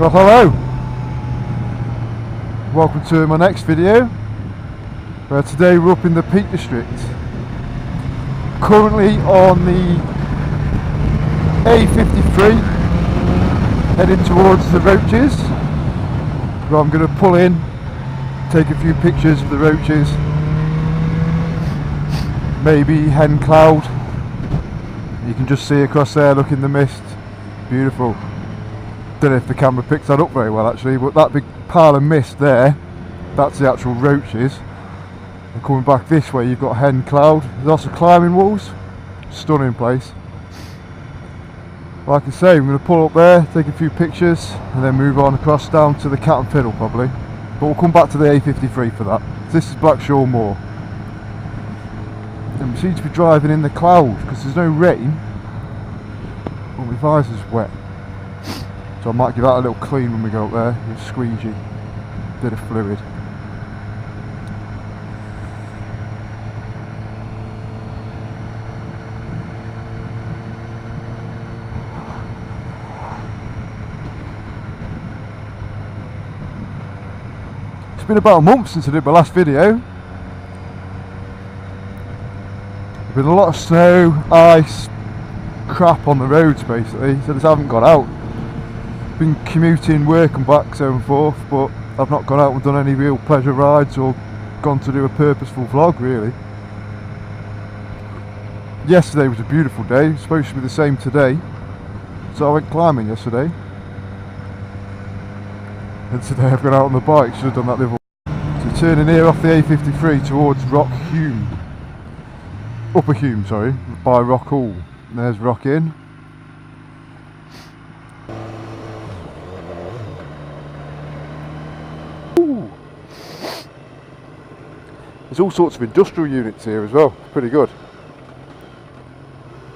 Well, hello, welcome to my next video, where today we're up in the Peak District, currently on the A53 heading towards the roaches, where I'm going to pull in, take a few pictures of the roaches, maybe hen cloud. You can just see across there, look in the mist, beautiful. Don't know if the camera picks that up very well actually, but that big pile of mist there, that's the actual roaches. And coming back this way you've got hen cloud. There's also climbing walls, stunning place. Like I say, I'm going to pull up there, take a few pictures and then move on across down to the Cat and Fiddle probably. But we'll come back to the A53 for that. This is Blackshaw Moor. And we seem to be driving in the clouds because there's no rain, but my visor's wet. So I might give that a little clean when we go up there, a squeegee, bit of fluid. It's been about a month since I did my last video. There's been a lot of snow, ice, crap on the roads basically, so I just haven't got out. Been commuting, work and back, so and forth, but I've not gone out and done any real pleasure rides or gone to do a purposeful vlog really. Yesterday was a beautiful day, it's supposed to be the same today, so I went climbing yesterday. And today I've gone out on the bike, should have done that little. So turning here off the A53 towards Upper Hume, sorry, by Rock Hall. And there's Rock Inn. There's all sorts of industrial units here as well, pretty good.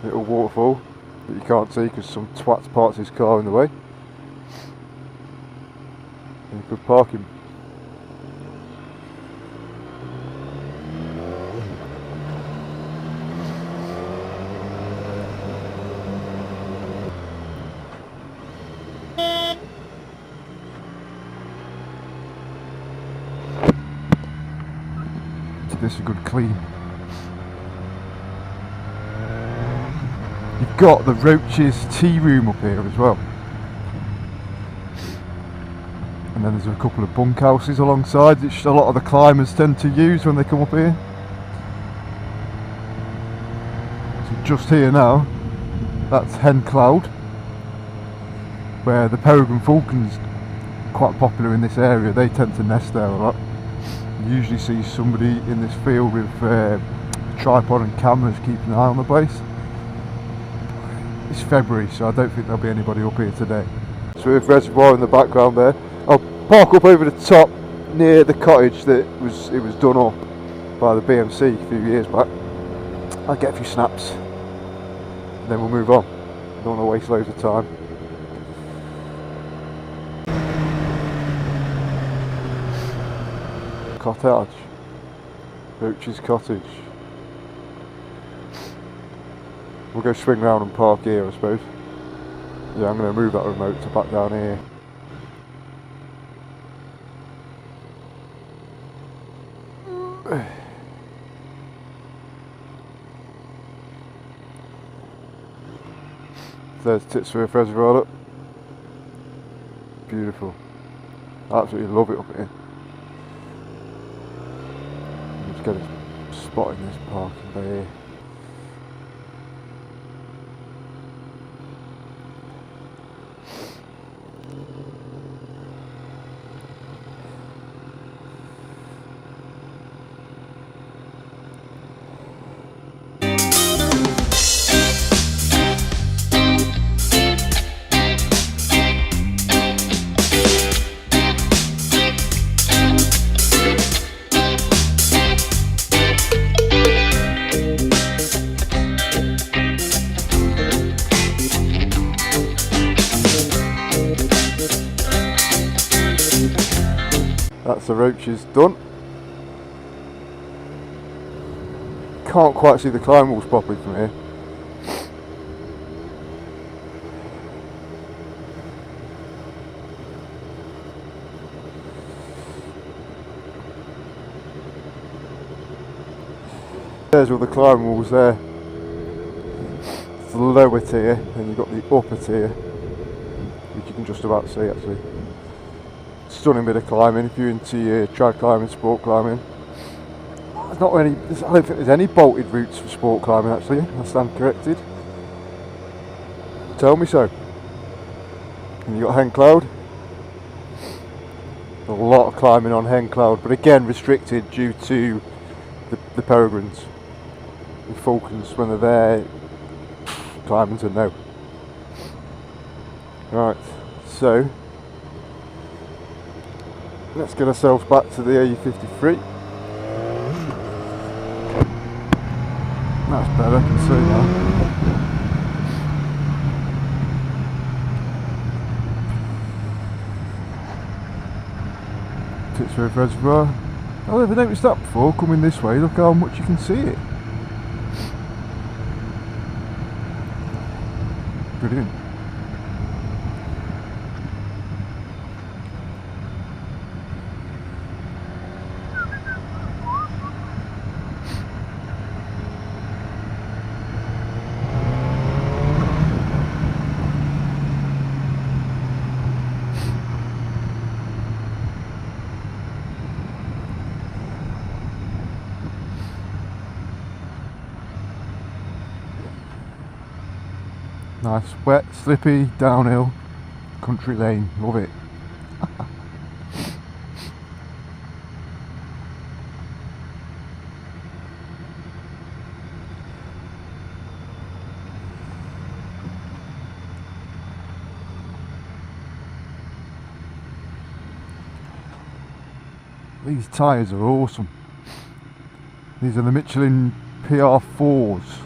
Little waterfall that you can't see because some twat's parked his car in the way. And good parking. This a good clean. You've got the Roaches tea room up here as well, and then there's a couple of bunkhouses alongside which a lot of the climbers tend to use when they come up here. So just here now, that's Hen Cloud, where the peregrine falcon's quite popular in this area. They tend to nest there a lot. You usually see somebody in this field with a tripod and cameras keeping an eye on the place. It's February, so I don't think there'll be anybody up here today. So we have reservoir in the background there. I'll park up over the top near the cottage that it was done up by the BMC a few years back. I'll get a few snaps and then we'll move on. Don't want to waste loads of time. Cottage, Roach's Cottage. We'll go swing round and park here I suppose. Yeah, I'm going to move that remote to back down here. There's Titsworth Reservoir, look. Beautiful. I absolutely love it up here. Get a spot in this parking bay here. That's the roaches done. Can't quite see the climb walls properly from here. There's all the climbing walls there. It's the lower tier, and you've got the upper tier, which you can just about see actually. Stunning bit of climbing if you're into your trad climbing, sport climbing. There's not any, I don't think there's any bolted routes for sport climbing actually, I stand corrected. Tell me so. And you've got Hen Cloud. A lot of climbing on Hen Cloud, but again restricted due to the peregrines. The falcons, when they're there, climbing to no. Right, so let's get ourselves back to the AU53. That's better, I can see now. Titsworth Reservoir. I've never noticed that before, coming this way, look how much you can see it. Brilliant. Nice, wet, slippy, downhill, country lane, love it. These tyres are awesome. These are the Michelin PR4s.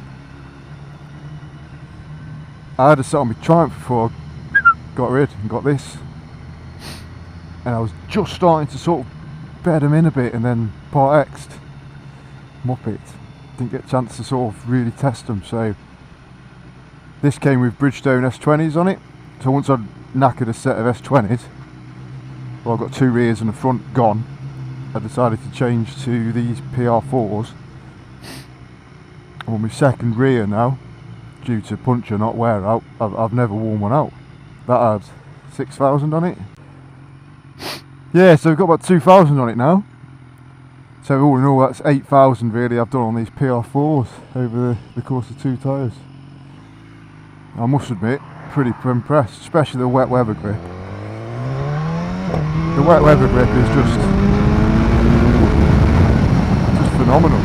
I had a set on my Triumph before I got rid and got this, and I was just starting to sort of bed them in a bit and then part X'd Muppet. Didn't get a chance to sort of really test them, so this came with Bridgestone S20s on it. So once I'd knackered a set of S20s, well, I got two rears and the front gone, I decided to change to these PR4s. I'm on my second rear now, due to puncture, not wear out. I've never worn one out. That had 6,000 on it. Yeah, so we've got about 2,000 on it now. So all in all, that's 8,000 really I've done on these PR4s over the course of two tyres. I must admit, pretty impressed, especially the wet weather grip. The wet weather grip is just phenomenal.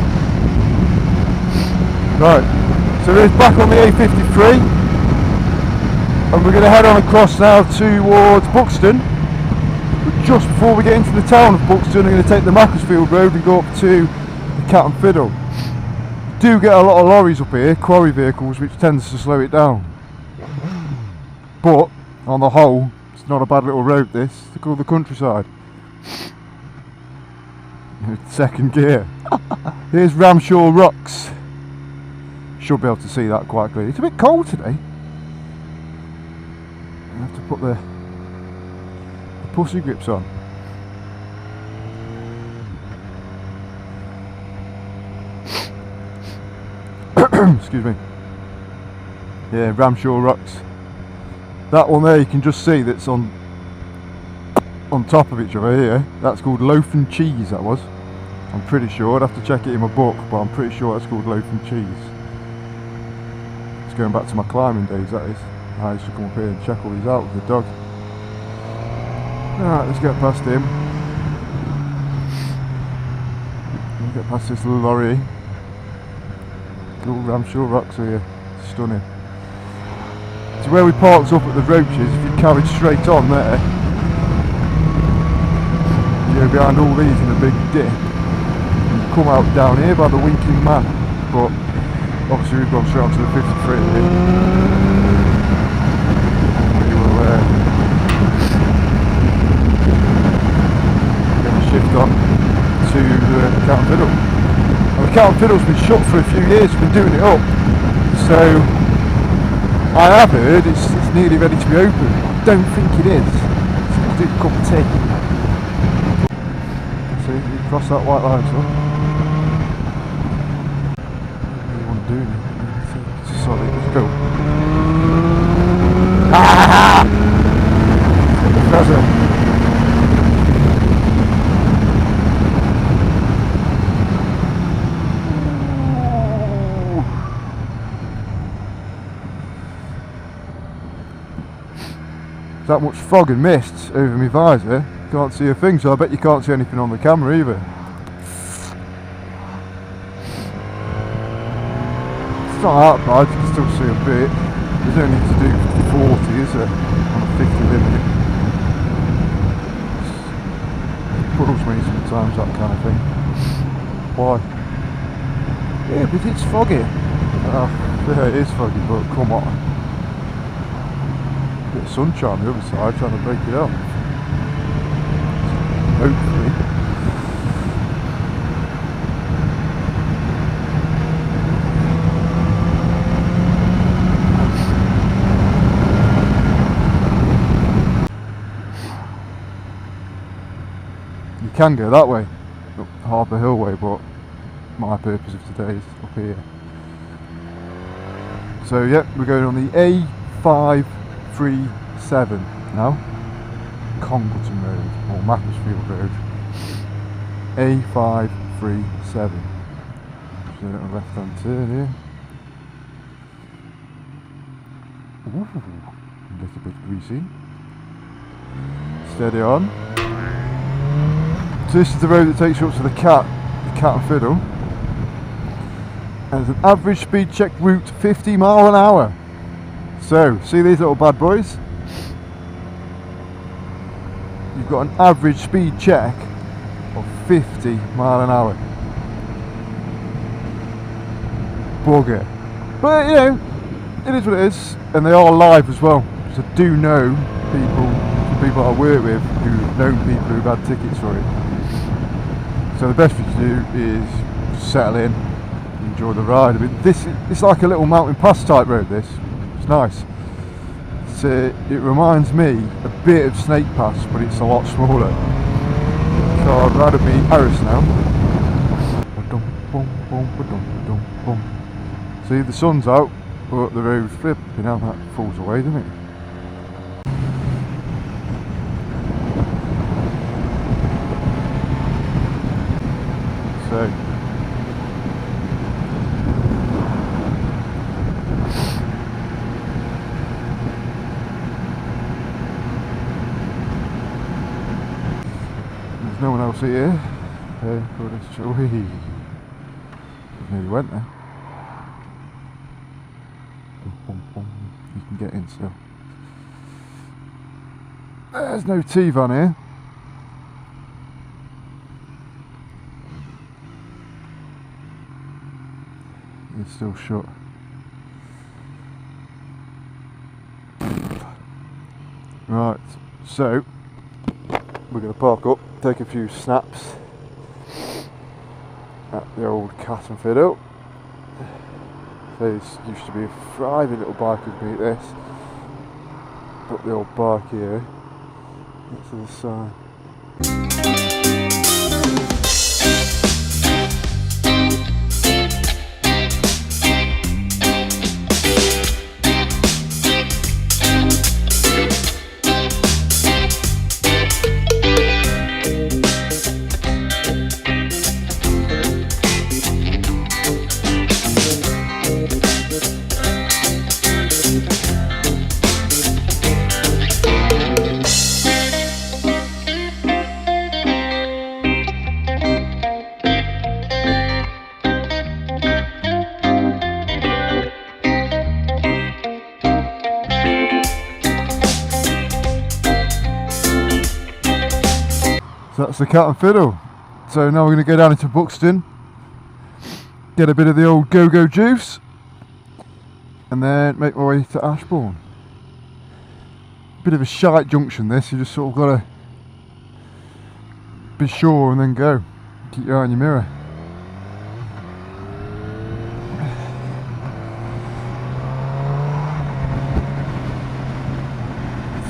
Right. So we're back on the A53, and we're going to head on across now towards Buxton. But just before we get into the town of Buxton, we're going to take the Macclesfield Road and go up to the Cat and Fiddle. We do get a lot of lorries up here, quarry vehicles, which tends to slow it down. But on the whole, it's not a bad little road this, to call the countryside. Second gear. Here's Ramshaw Rocks. Should be able to see that quite clearly. It's a bit cold today. I have to put the pussy grips on. Excuse me. Yeah, Ramshaw Rocks. That one there you can just see that's on top of each other here. That's called Loaf and Cheese, that was. I'm pretty sure. I'd have to check it in my book, but I'm pretty sure that's called Loaf and Cheese. Going back to my climbing days, that is. I used to come up here and check all these out with the dog. Alright, let's get past him. We'll get past this little lorry. Little Ramshaw Rocks here. Stunning. So where we parked up at the Roaches, if you carried straight on there, you go behind all these in a big dip, and you come out down here by the Winking Man. But obviously we've gone straight onto the 53 here. You were going to shift on to the Cat and Fiddle. Well, the Cat and Fiddle's been shut for a few years, we've been doing it up. So I have heard it's nearly ready to be open. I don't think it is. So let's do a cup of tea. See, you cross that white line, son. that much fog and mist over my visor, can't see a thing, so I bet you can't see anything on the camera either. It's not that bad, you can still see a bit. There's no need to do 40, is there, on a 50 limit. It puddles me sometimes, that kind of thing. Why? Yeah, but it's foggy. Yeah, it is foggy, but come on. Bit of sunshine on the other side, trying to break it up. Hopefully. You can go that way, up Harbour Hill way, but my purpose of today is up here. So yeah, we're going on the A537 now. Congleton Road, or Macclesfield Road. A537. Just a little left hand turn here. Ooh, a little bit greasy. Steady on. So this is the road that takes you up to the Cat and Fiddle. And there's an average speed check route 50 mile an hour. So, see these little bad boys? You've got an average speed check of 50 mile an hour. Bugger. But you know, it is what it is, and they are live as well. So I do know people I work with who've known people who've had tickets for it. So the best thing to do is just settle in, enjoy the ride. I mean, it's like a little mountain pass type road. This, it's nice. It reminds me a bit of Snake Pass, but it's a lot smaller. So I'd rather be Paris now. See, the sun's out, but the road flipping out, that falls away, doesn't it? So there's no one else here. For this show. Nearly went there. You can get in still. There's no T-van here. It's still shut. Right, so we're going to park up, take a few snaps at the old Cat and Fiddle. This used to be a thriving little biker's beat, this. Put the old bike here. That's to the side. So that's the Cat and Fiddle. So now we're going to go down into Buxton, get a bit of the old go-go juice, and then make my way to Ashbourne. Bit of a shite junction this, you just sort of got to be sure and then go. Keep your eye on your mirror.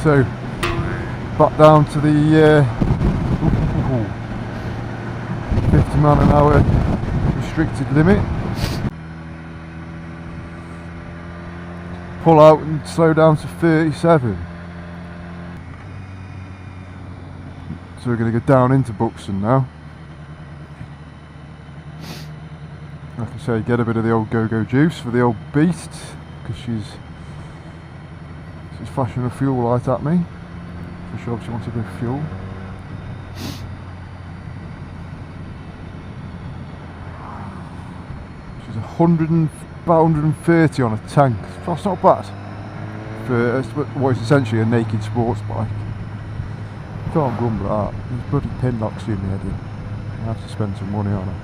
So, back down to the 50 mile an hour restricted limit. Pull out and slow down to 37. So we're going to go down into Buxton now. Like I say, get a bit of the old go-go juice for the old beast, because she's flashing a fuel light at me. So she obviously wanted a bit of fuel. She's about 130 on a tank. That's not bad for what is essentially a naked sports bike. Can't grumble at that. These bloody pin locks do me head in. I have to spend some money on it.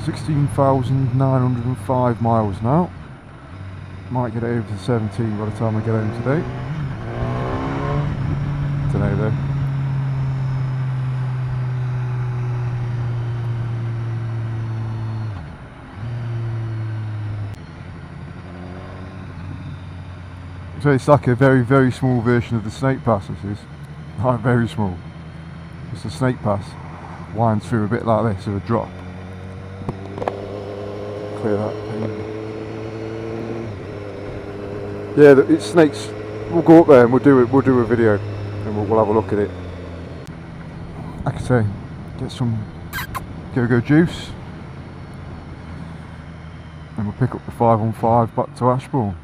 16,905 miles now. Might get it over to 17 by the time I get home today. Don't know though. So it's like a very, very small version of the snake pass, this is. Like very small. Just a snake pass winds through a bit like this, with a drop. Clear that pain. Yeah, it's snakes. We'll go up there and we'll do a video and we'll have a look at it. Like I say, get some go-go juice and we'll pick up the 5-on-5 back to Ashbourne.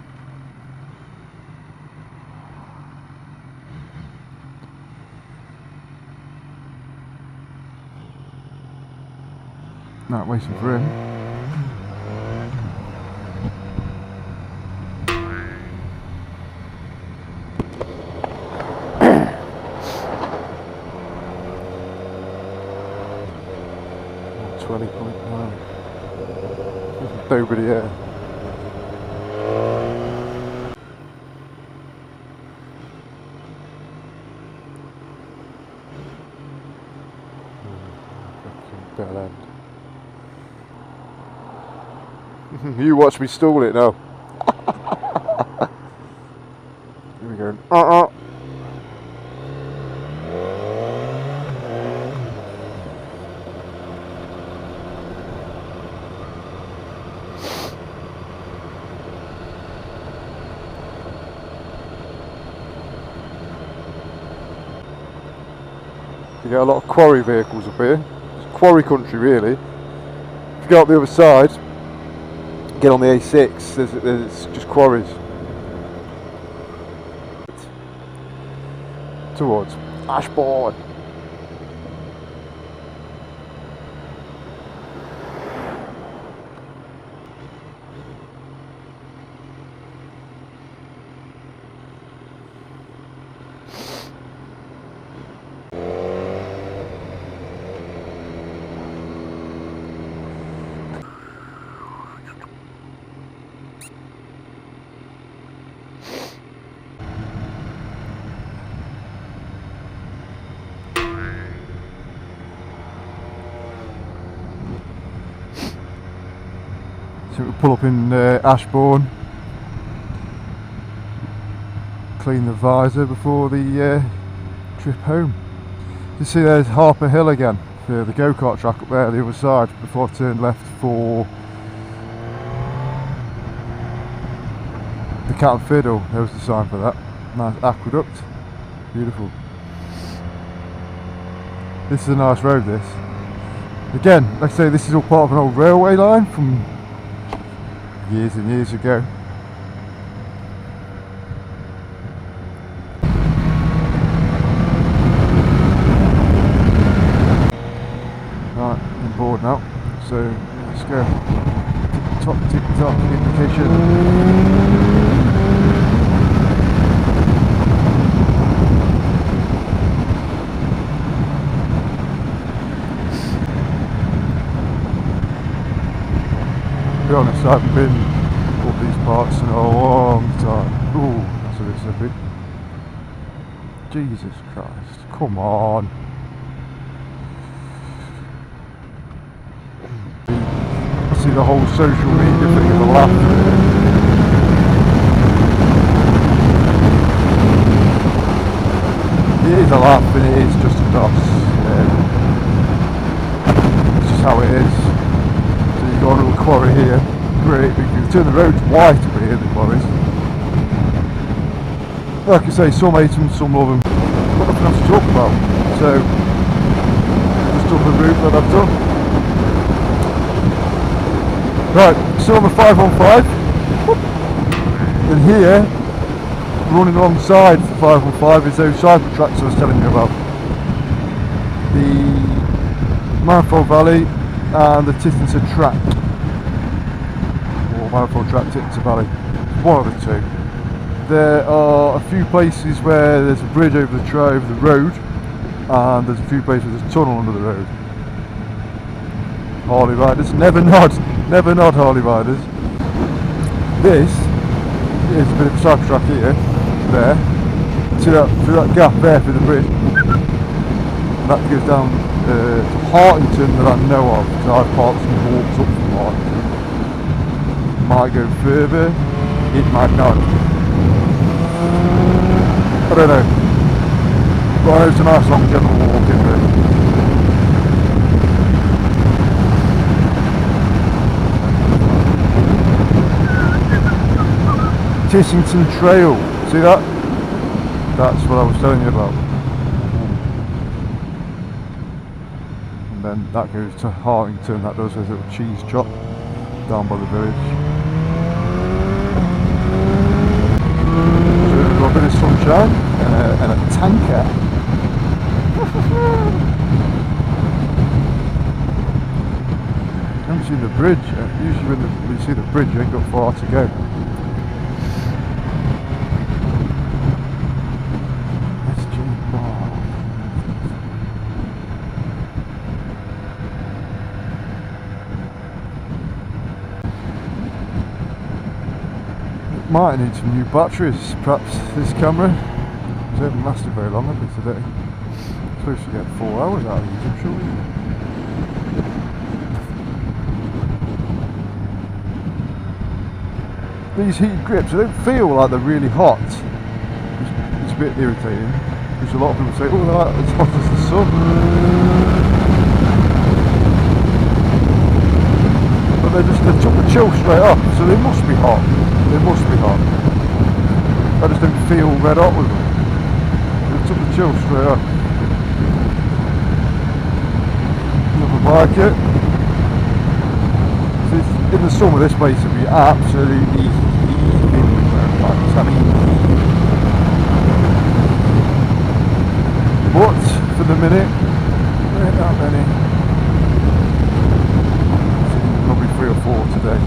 Not waiting for him. Nobody here. Bell end. You watch me stall it now. Here we go. You get a lot of quarry vehicles up here. It's quarry country really. If you go up the other side, get on the A6, there's just quarries. Towards Ashbourne. So we'll pull up in Ashbourne, clean the visor before the trip home. You see there's Harper Hill again, for the go-kart track up there the other side, before I turned left for the Cat and Fiddle. There was the sign for that. Nice aqueduct, beautiful. This is a nice road this. Again, like I say, this is all part of an old railway line from years and years ago. Right, I'm bored now, so let's go. Tick tock indication. To be honest, I haven't been up these parts in a long time. Ooh, that's a bit slippy. Jesus Christ, come on. I see the whole social media thing as a laugh. It is a laugh and it is just a DOS. It's just how it is. Got a little quarry here, great, you can turn the roads white over here, the quarries. Like I say, some hate them, some love them. Got nothing else to talk about, so just done the route that I've done. Right, still on the 5-on-5. And here, running alongside the 515 is those cycle tracks I was telling you about. The Manifold Valley and the Tittington Track. Or Manifold Track, Tittington Valley. One of the two. There are a few places where there's a bridge over the road, and there's a few places where there's a tunnel under the road. Harley riders, never nod Harley riders. This is a bit of a cycle track here, there, through that gap there through the bridge. And that goes down to Hartington that I know of, because I've parked some walks up from Hartington. Might go further, it might not. I don't know. But I know it's a nice long gentle walk in there. Tissington Trail, see that? That's what I was telling you about. And then that goes to Hartington, that does a little cheese shop down by the village. So we've got a bit of sunshine and a tanker. I haven't seen the bridge yet. Usually when you see the bridge you ain't got far to go. Might need some new batteries, perhaps this camera. It hasn't lasted very long, have it, today? I'm supposed to get 4 hours out of these, I'm sure. These heated grips, they don't feel like they're really hot. It's a bit irritating, because a lot of people say, oh, they're as hot as the sun. But they took the chill straight off, so they must be hot. They must be hot. I just don't feel red hot with them. They took the chill straight off. Never like it. So in the summer this place would be absolutely heaving with motorbikes. I mean, but for the minute, there ain't that many. Probably 3 or 4 today.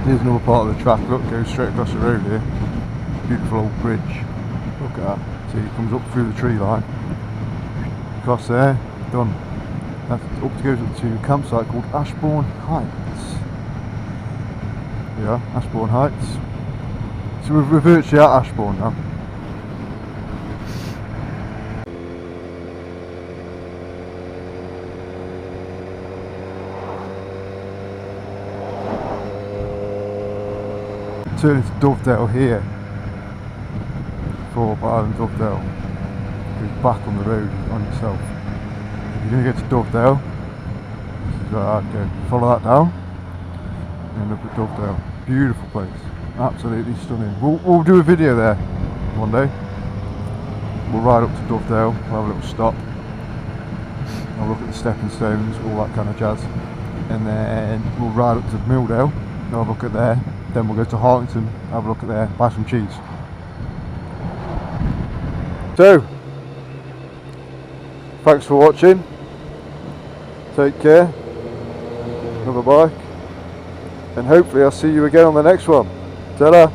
Here's another part of the track, look, goes straight across the road here. Beautiful old bridge. Look at that. See, it comes up through the tree line. Across there, done. That's up, goes up to a campsite called Ashbourne Heights. Yeah, Ashbourne Heights. So we're virtually at Ashbourne now. Turning to Dovedale here, Thorpe Island Dovedale, goes back on the road on yourself. If you're going to get to Dovedale, this is where I'd go. Follow that down and look at Dovedale. Beautiful place, absolutely stunning. We'll do a video there one day. We'll ride up to Dovedale, we'll have a little stop, I'll look at the stepping stones, all that kind of jazz, and then we'll ride up to Milldale, have a look at there. Then we'll go to Hartington, have a look at there, buy some cheese. So, thanks for watching. Take care. Have a bike. And hopefully I'll see you again on the next one. Ta-da!